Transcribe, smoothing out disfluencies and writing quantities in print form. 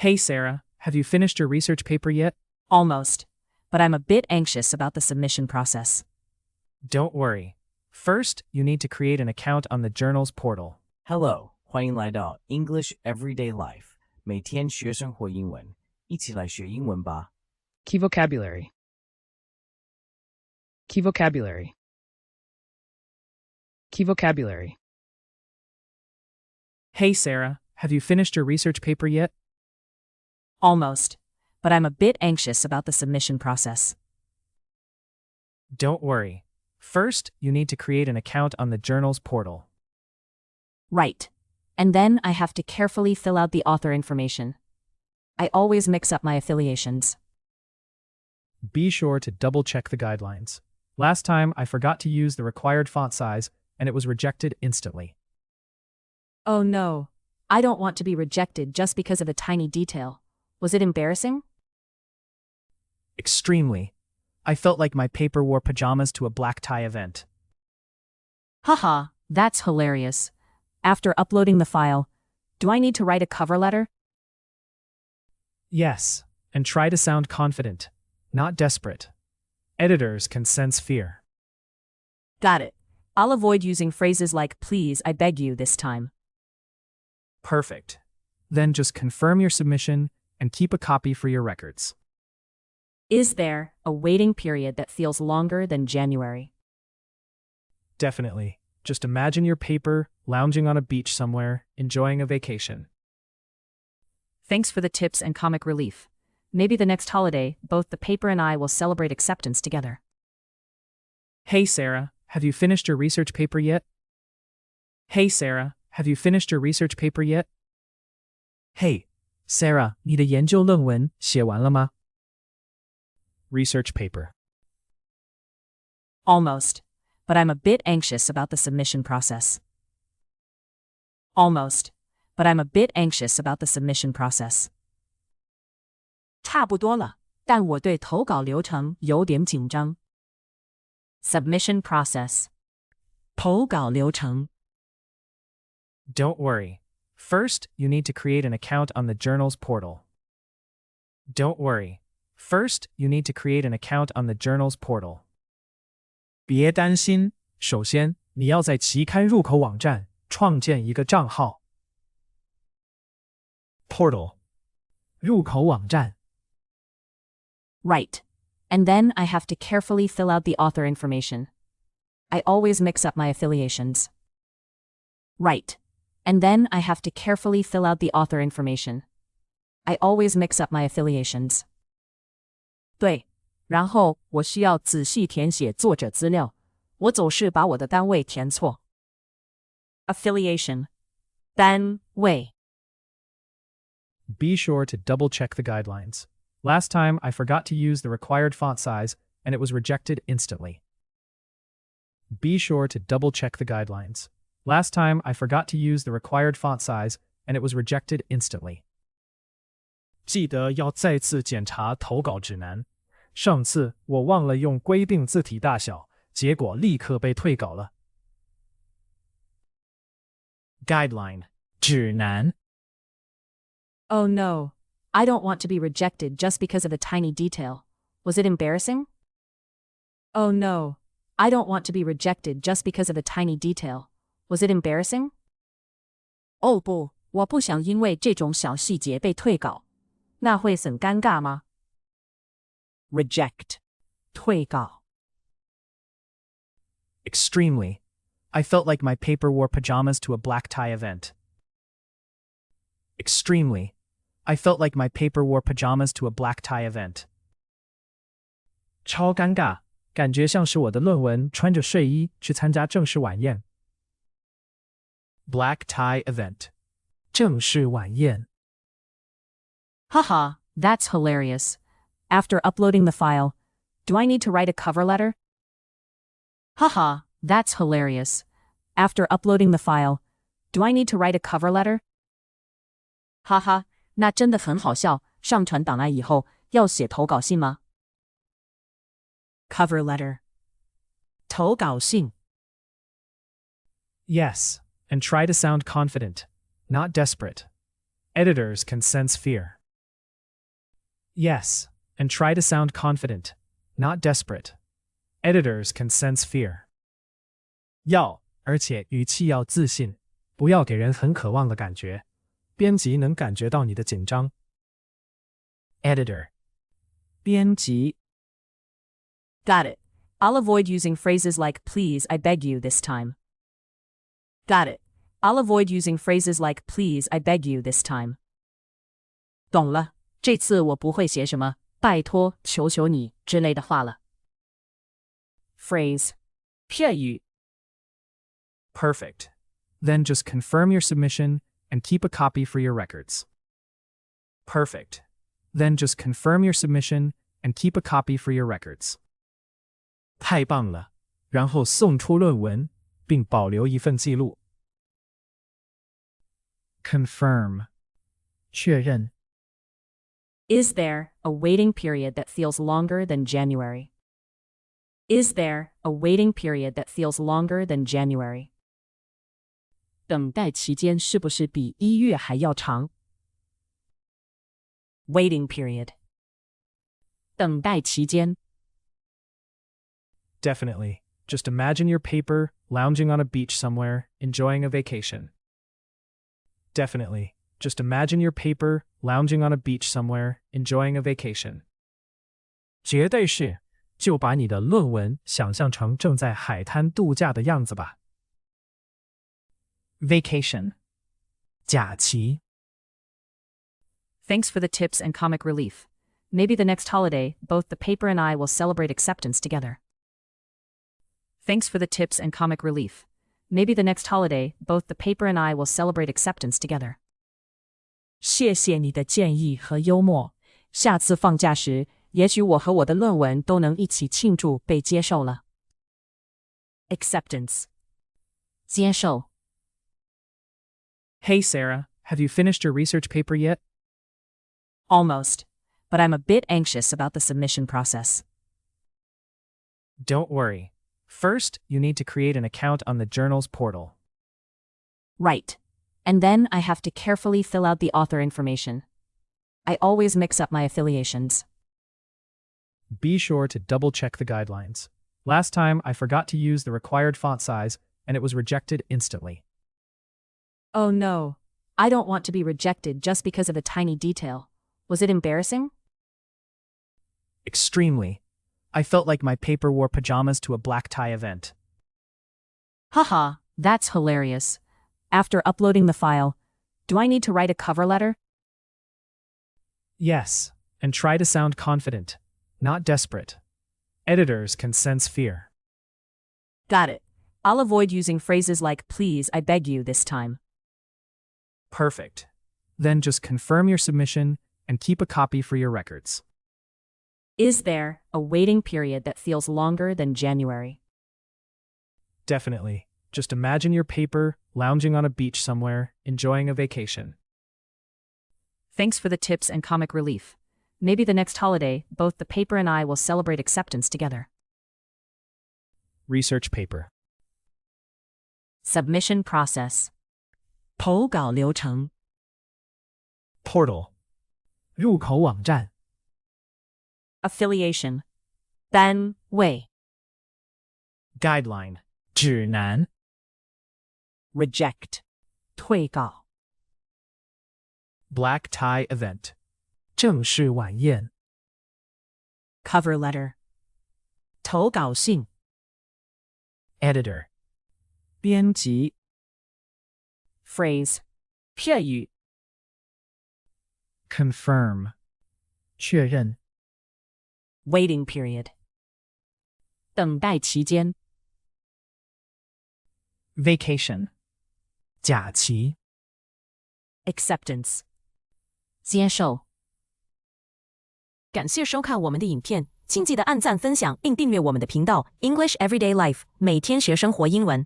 Hey Sarah, have you finished your research paper yet? Almost, but I'm a bit anxious about the submission process. Don't worry. First, you need to create an account on the journal's portal. Hello， 欢迎来到 English Everyday Life， 每天学生活英文，一起来学英文吧。Key vocabulary. Key vocabulary. Key vocabulary. Hey Sarah, have you finished your research paper yet? Almost, but I'm a bit anxious about the submission process. Don't worry. First, you need to create an account on the journal's portal. Right. And then I have to carefully fill out the author information. I always mix up my affiliations. Be sure to double-check the guidelines. Last time, I forgot to use the required font size, and it was rejected instantly. Oh no. I don't want to be rejected just because of a tiny detail. Was it embarrassing? Extremely. I felt like my paper wore pajamas to a black tie event. Haha, that's hilarious. After uploading the file, do I need to write a cover letter? Yes, and try to sound confident, not desperate. Editors can sense fear. Got it. I'll avoid using phrases like please, I beg you this time. Perfect. Then just confirm your submission and keep a copy for your records. Is there a waiting period that feels longer than January? Definitely. Just imagine your paper lounging on a beach somewhere, enjoying a vacation. Thanks for the tips and comic relief. Maybe the next holiday, both the paper and I will celebrate acceptance together. Hey Sarah, have you finished your research paper yet? Hey Sarah, have you finished your research paper yet? Hey, Sarah, 你的研究论文写完了吗? Research paper. Almost, but I'm a bit anxious about the submission process. Almost, but I'm a bit anxious about the submission process. 差不多了，但我对投稿流程有点紧张。Submission process. 投稿流程。Don't worry. First, you need to create an account on the journal's portal. Don't worry. First, you need to create an account on the journal's portal. 别担心，首先，你要在期刊入口网站创建一个账号。Portal. 入口网站。Right. And then I have to carefully fill out the author information. I always mix up my affiliations. Right. And then I have to carefully fill out the author information. I always mix up my affiliations. 对，然后我需要仔细填写作者资料，我总是把我的单位填错。Affiliation. 单位。Be sure to double-check the guidelines. Last time, I forgot to use the required font size, and it was rejected instantly. Be sure to double-check the guidelines. Last time, I forgot to use the required font size, and it was rejected instantly. 记得要再次检查投稿指南。上次我忘了用规定字体大小，结果立刻被退稿了。Guideline. 指南。Oh no. I don't want to be rejected just because of a tiny detail. Was it embarrassing? Oh no. I don't want to be rejected just because of a tiny detail. Was it embarrassing? 哦不，我不想因为这种小细节被退稿。那会很尴尬吗？ Reject. 退稿。Extremely. I felt like my paper wore pajamas to a black tie event. Extremely. I felt like my paper wore pajamas to a black tie event. 超尴尬，感觉像是我的论文穿着睡衣去参加正式晚宴。Black tie event. 正式晚宴。Haha, that's hilarious. After uploading the file, do I need to write a cover letter? Haha, that's hilarious. After uploading the file, do I need to write a cover letter? 哈哈，那真的很好笑。上传档案以后，要写投稿信吗？ Cover letter. 投稿信。Yes, and try to sound confident, not desperate. Editors can sense fear. Yes, and try to sound confident, not desperate. Editors can sense fear. 要，而且语气要自信，不要给人很渴望的感觉。编辑能感觉到你的紧张。Editor. 编辑。Got it. I'll avoid using phrases like please, I beg you this time. Got it. I'll avoid using phrases like please, I beg you this time. 懂了，这次我不会写什么拜托、求求你之类的话了。Phrase. 片语。Perfect. Then just confirm your submission and keep a copy for your records. Perfect. Then just confirm your submission and keep a copy for your records. 太棒了，然后送出论文，并保留一份记录。Confirm. 确认。Is there a waiting period that feels longer than January? Is there a waiting period that feels longer than January? 等待期间是不是比1月还要长？ Waiting period. 等待期间。Definitely. Just imagine your paper lounging on a beach somewhere, enjoying a vacation. Definitely. Just imagine your paper lounging on a beach somewhere, enjoying a vacation. 绝对是，就把你的论文想象成正在海滩度假的样子吧。Vacation. 假期。Thanks for the tips and comic relief. Maybe the next holiday, both the paper and I will celebrate acceptance together. Thanks for the tips and comic relief. Maybe the next holiday, both the paper and I will celebrate acceptance together. 谢谢你的建议和幽默。下次放假时，也许我和我的论文都能一起庆祝被接受了。Acceptance. 接受。Hey Sarah, have you finished your research paper yet? Almost, but I'm a bit anxious about the submission process. Don't worry. First, you need to create an account on the journal's portal. Right. And then I have to carefully fill out the author information. I always mix up my affiliations. Be sure to double-check the guidelines. Last time, I forgot to use the required font size, and it was rejected instantly. Oh no. I don't want to be rejected just because of a tiny detail. Was it embarrassing? Extremely. I felt like my paper wore pajamas to a black tie event. Haha, that's hilarious. After uploading the file, do I need to write a cover letter? Yes, and try to sound confident, not desperate. Editors can sense fear. Got it. I'll avoid using phrases like please, I beg you this time. Perfect. Then just confirm your submission and keep a copy for your records. Is there a waiting period that feels longer than January? Definitely. Just imagine your paper lounging on a beach somewhere, enjoying a vacation. Thanks for the tips and comic relief. Maybe the next holiday, both the paper and I will celebrate acceptance together. Research paper. Submission process. 投稿流程。Portal. 入口网站。Affiliation. 单位。Guideline. 指南。Reject. 退稿。Black tie event. 正式晚宴。Cover letter. 投稿信。Editor. 编辑。Phrase. 片语。Confirm. 确认。Waiting period. 等待期间。Vacation. 假期。Acceptance. 接受。感谢收看我们的影片，请记得按赞、分享并订阅我们的频道 English Everyday Life， 每天学生活英文。